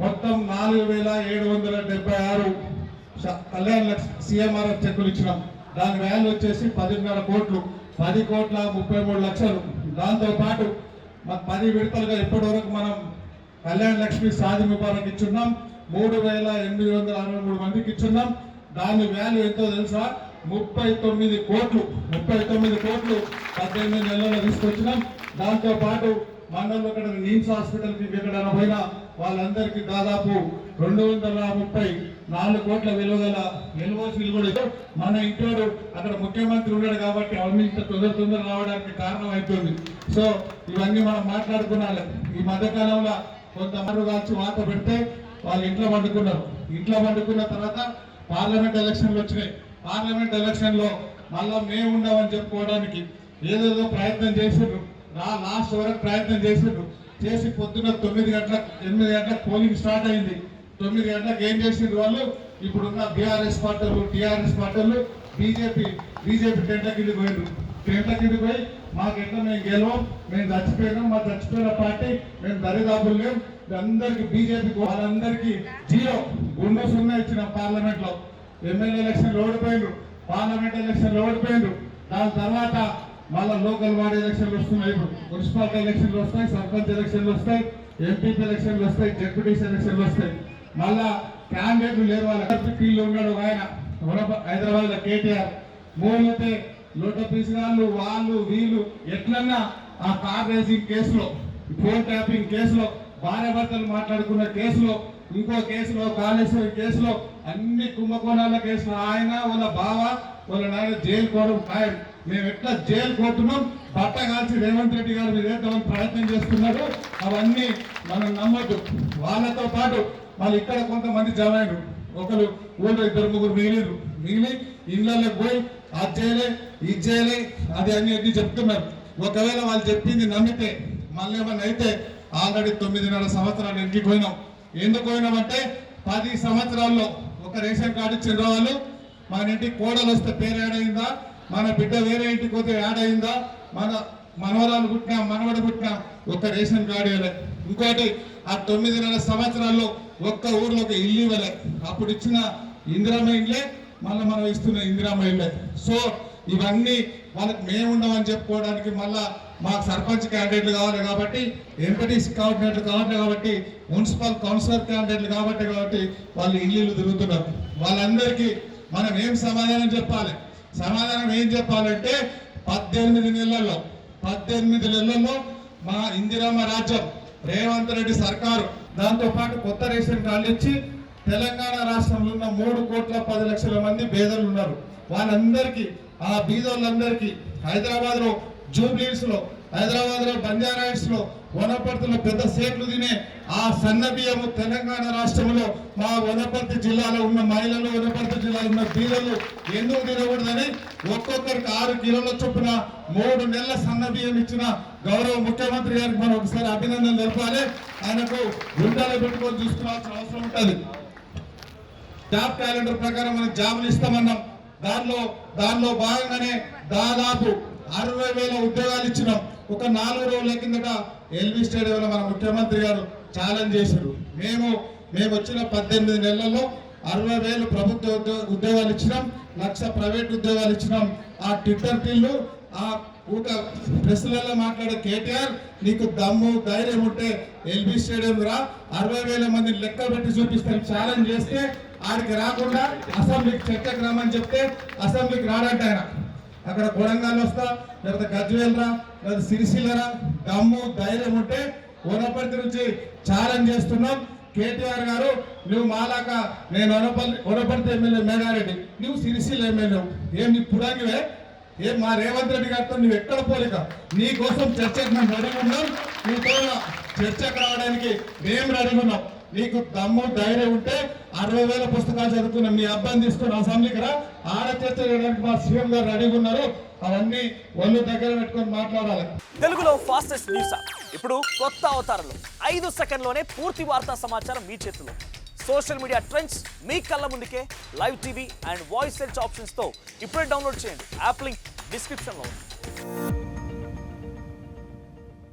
మొత్తం 4776 కళ్యాణ లక్ష్మి CMRF చెక్కులు ఇచ్చినాం. దాని వాల్యూ వచ్చేసి 10.5 కోట్లు, 10,33,00,000. దాంతో పాటు 10 విడతలుగా ఇప్పటి వరకు మనం కళ్యాణ లక్ష్మి షాదీ ముబారక్ ఇచ్చున్నాం. 3,863 మందికి ఇచ్చున్నాం. దాని వాల్యూ ఎంతో తెలుసా? 39 కోట్లు. 18 నెలల్లో తీసుకొచ్చినాం. దాంతో పాటు మండలంలో ఇక్కడ నీమ్స్ హాస్పిటల్కి ఎక్కడైనా పోయినా వాళ్ళందరికీ దాదాపు 234 కోట్ల విలువ గల ఎల్ఓసీలు కూడా మన ఇంటోడు అక్కడ ముఖ్యమంత్రి ఉన్నాడు కాబట్టి అవన్నీ ఇంత తొందర రావడానికి కారణం అవుతుంది. సో ఇవన్నీ మనం మాట్లాడుకున్నాలి. ఈ మధ్యకాలంలో కొంతమంది కాల్చి వాత పెడితే వాళ్ళు ఇంట్లో పండుకున్న తర్వాత పార్లమెంట్ ఎలక్షన్లు వచ్చినాయి. పార్లమెంట్ ఎలక్షన్లో మళ్ళా మేము ఉండమని చెప్పుకోవడానికి ఏదేదో ప్రయత్నం చేసిండ్రు. లాస్ట్ వరకు ప్రయత్నం చేసి పొద్దున్న 8 గంటలకు పోలింగ్ స్టార్ట్ అయింది. 9 గంటలకు ఏం చేసిండ్రు వాళ్ళు? ఇప్పుడున్న టీఆర్ఎస్ పార్టీలు బీజేపీ టెంటకింది పోయి మాకెట్లా మేము గెలవం, మేము చచ్చిపోయినాం, మా చచ్చిపోయిన పార్టీ మేము దరిదాపులు లేవు, అందరికి బీజేపీ వాళ్ళందరికీ 0 గుండె 0 ఇచ్చిన పార్లమెంట్ లో. ఎమ్మెల్యే ఎలక్షన్లు ఓడిపోయిండ్రు, పార్లమెంట్ ఎలక్షన్లు ఓడిపోయిండ్రు. దాని తర్వాత మళ్ళా లోకల్ వార్డ్ ఎలక్షన్లు వస్తున్నాయి. ఇప్పుడు మున్సిపాలిటీ ఎలక్షన్లు వస్తాయి, సర్పంచ్ ఎలక్షన్లు వస్తాయి, ఎంపీపీ ఎలక్షన్లు వస్తాయి, జెడ్పీటీసీ ఎలక్షన్లు వస్తాయి. మళ్ళా క్యాండిడేట్లు లేరు. వాళ్ళ ఫీల్డ్ ఉన్నాడు ఆయన హైదరాబాద్ లో కేటీఆర్. మూలైతే లోట పీసుగాళ్ళు వాళ్ళు వీళ్ళు ఎట్లన్నా ఆ కార్ రేసింగ్ కేసులో, ఫోన్ ట్యాపింగ్ కేసులో, భార్యాభర్తలు మాట్లాడుకున్న కేసులో, ఇంకో కేసులో, కాళేశ్వరం కేసులో, అన్ని కుంభకోణాల కేసులో ఆయన వాళ్ళ బావ వాళ్ళ నాయన జైలు కోవడం ఖాయం. మేము ఎట్లా జైలు కోరుతున్నాం, బట్ట కాల్చి రేవంత్ రెడ్డి గారు మీద వేద్దామని ప్రయత్నం చేస్తున్నారు. అవన్నీ మనం నమ్మొద్దు. వాళ్ళతో పాటు వాళ్ళు ఇక్కడ కొంతమంది జమైనరు. ఒకరు ఊళ్ళో 2-3 మిగిలి ఇళ్ళకి పోయి అది చేయలే, ఇది చేయలే, అది అన్ని చెప్తున్నారు. ఒకవేళ వాళ్ళు చెప్పింది నమ్మితే మళ్ళీ ఏమన్నా అయితే ఆల్రెడీ 9.5 సంవత్సరాలు ఇంటికి పోయినాం. ఎందుకు పోయినామంటే 10 సంవత్సరాల్లో ఒక రేషన్ కార్డు ఇచ్చిన వాళ్ళు మన ఇంటికి కోడలు వస్తే పేరు యాడ్ అయిందా, మన బిడ్డ వేరే ఇంటికి పోతే యాడ్ అయిందా, మన మనవరాలు పుట్టినా మనవడు పుట్టినా ఒక్క రేషన్ కార్డు ఇవ్వలే. ఇంకోటి ఆ 9.5 సంవత్సరాల్లో ఒక్క ఊర్లో ఒక ఇల్లు ఇవ్వలే. అప్పుడు ఇచ్చిన ఇందిరామ ఇల్లే మళ్ళీ మనం ఇస్తున్న ఇందిరామ ఇల్లే. సో ఇవన్నీ వాళ్ళకి మేము ఉండమని చెప్పుకోవడానికి మళ్ళా మాకు సర్పంచ్ క్యాండిడేట్లు కావాలి కాబట్టి, ఎంపీటీసీ క్యాండిడేట్లు కావాలి కాబట్టి, మున్సిపల్ కౌన్సిలర్ క్యాండిడేట్లు కాబట్టి వాళ్ళు ఇల్లు తిరుగుతున్నారు. వాళ్ళందరికీ మనం ఏం సమాధానం చెప్పాలి? సమాధానం ఏం చెప్పాలంటే 18 నెలల్లో మా ఇందిరామ రాజ్యం రేవంత్ రెడ్డి సర్కారు దాంతో పాటు కొత్త రేషన్ కార్డులు ఇచ్చి తెలంగాణ రాష్ట్రంలో ఉన్న 3,10,00,000 మంది పేదలు ఉన్నారు. వాళ్ళందరికీ ఆ బీదోళ్ళందరికీ హైదరాబాద్ లో జూబ్లీస్ లో, హైదరాబాద్ లో బంజారాయిల్స్ లో, వనపర్తిలో పెద్ద సేట్లు తినే ఆ సన్న బియ్యము తెలంగాణ రాష్ట్రంలో మా వనపర్తి జిల్లాలో ఉన్న మహిళలు, వనపర్తి జిల్లాలో ఉన్న బీదలు ఎందుకు తినకూడదని ఒక్కొక్కరికి 6 కిలోల చొప్పున 3 నెలల సన్న బియ్యం ఇచ్చిన గౌరవ ముఖ్యమంత్రి గారికి మనం ఒకసారి అభినందనలు తెలపాలి. ఆయనకు గుండాలు పెట్టుకొని చూసుకోవాల్సిన అవసరం ఉంటుంది. జాబ్ క్యాలెండర్ ప్రకారం మనం జాబులు ఇస్తామన్నాం. దానిలో భాగంగానే దాదాపు 60,000 ఉద్యోగాలు ఇచ్చినాం. ఒక 4 రోజుల కిందట ఎల్బీ స్టేడియంలో మన ముఖ్యమంత్రి గారు ఛాలెంజ్ చేశారు. మేము వచ్చిన 18 నెలల్లో 60,000 ప్రభుత్వ ఉద్యోగాలు ఇచ్చినాం, 1,00,000 ప్రైవేట్ ఉద్యోగాలు ఇచ్చినాం. ఆ ట్విట్టర్ టీళ్ళు ఆ ప్రెస్లలో మాట్లాడే కేటీఆర్, నీకు దమ్ము ధైర్యం ఉంటే ఎల్బీ స్టేడియం రా, 60,000 మందిని లెక్క పెట్టి చూపిస్తాను ఛాలెంజ్ చేస్తే ఆడికి రాకుండా అసెంబ్లీకి చర్చకు రామని చెప్తే అసెంబ్లీకి రాడంట ఆయన. అక్కడ కొడంగల్ వస్తా, లేకపోతే గజ్వేల్ రా, లేకపోతే సిరిసిల్ల రా, దమ్ము ధైర్యం ఉంటే వనపర్తి నుంచి ఛాలెంజ్ చేస్తున్నాం. కేటీఆర్ గారు, నువ్వు మాలాక నేను వనపర్తి ఎమ్మెల్యే మేఘారెడ్డి, నువ్వు సిరిసిల్ల ఎమ్మెల్యే, ఏం నీ పుడాంగివే? ఏం మా రేవంత్ రెడ్డి గారితో నువ్వు ఎక్కడ పోలిక? నీ కోసం చర్చకు మేము రెడీగా ఉన్నాం, నీతో చర్చకు రావడానికి మేము రెడీగా ఉన్నాం. నీకు దమ్ము ధైర్యం ఉంటే 60,000 పుస్తకాలు చదువుకున్నాం, మీ అబ్బాయిని తీసుకుని అసెంబ్లీకి రా, ఆడ చర్చ చేయడానికి మా సీఎం గారు రెడీగా ఉన్నారు. అవన్నీ ఒళ్ళు దగ్గర పెట్టుకొని మాట్లాడాలి. తెలుగులో ఫాస్టెస్ట్ న్యూస్ ఇప్పుడు కొత్త అవతారంలో 5 సెకండ్లోనే పూర్తి వార్తా సమాచారం మీ చేతిలో. సోషల్ మీడియా ట్రెండ్స్ మీ కళ్ళ ముందుకే live TV and voice search options తో ఇప్పుడే డౌన్లోడ్ చేయండి. యాప్ లింక్ డిస్క్రిప్షన్ లో ఉంది.